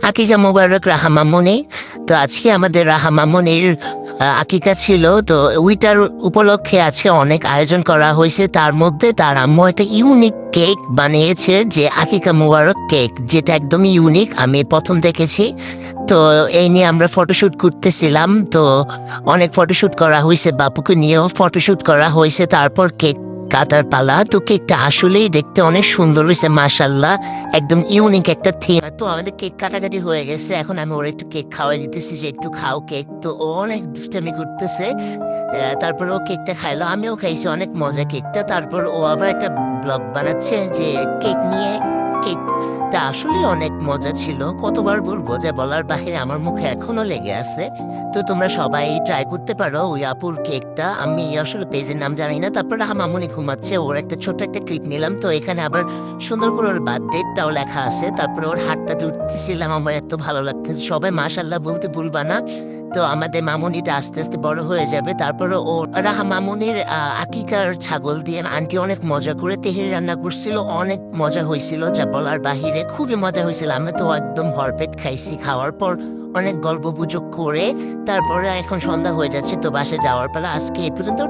আকিকা মোবারক রাহা মামুনি। তো আজকে আমাদের রাহা মামুনির আকিকা ছিল। তো ওইটার উপলক্ষে আজকে অনেক আয়োজন করা হয়েছে। তার মধ্যে তার আম্মু একটা ইউনিক কেক বানিয়েছে, যে আকিকা মোবারক কেক, যেটা একদমই ইউনিক, আমি প্রথম দেখেছি। তো এই নিয়ে আমরা ফটোশ্যুট করতেছিলাম। তো অনেক ফটোশ্যুট করা হয়েছে, বাপুকে নিয়েও ফটোশ্যুট করা হয়েছে। তারপর কেক কাটার পালা। তো কেকটা আসলেই দেখতে অনেক সুন্দর হয়েছে, মাশাল্লাহ। একদম ইউনিক একটা থিম। তো আমাদের কেক কাটাকাটি হয়ে গেছে, এখন আমি ওর একটু কেক খাওয়াই দিতেছি, যে একটু খাও কেক। তো ও অনেক দুষ্টামি করতেছে। তারপর ও কেকটা খাইলো, আমিও খাইছি, অনেক মজা কেকটা। তারপর ও আবার একটা ব্লগ বানাচ্ছে যে কেক নিয়ে। কেকটা আসলে অনেক মজা ছিল, কতবার বলবো, যে বলার বাহিরে, আমার মুখে এখনো লেগে আছে। তো তোমরা সবাই ট্রাই করতে পারো ওই আপুর কেকটা। আমি আসলে পেজের নাম জানি না। তারপর মামুনি ঘুমাচ্ছে, ওর একটা ছোট একটা ক্লিপ নিলাম। তো এখানে আবার সুন্দর করে ওর বার্থডেটাও লেখা আছে। তারপরে ওর হাতটা ধরতেছিলাম, আমার এত ভালো লাগতেছে। সবাই মাশাল্লাহ বলতে ভুলবা না। তো আমাদের মামুনিটা আস্তে আস্তে বড় হয়ে যাবে। তারপরে ও রাহা মামুনির আকিকার ছাগল দিয়ে আন্টি অনেক মজা করে তেহেরি রান্না করছিল, অনেক মজা হয়েছিল, যা বলার বাহিরে, খুবই মজা হয়েছিল। আমি তো একদম ভরপেট খাইছি। খাওয়ার পর অনেক গল্প গুজব করে তারপরে এখন সন্ধ্যা হয়ে যাচ্ছে, তো বাসে যাওয়ার পালা। আজকে এই পর্যন্ত।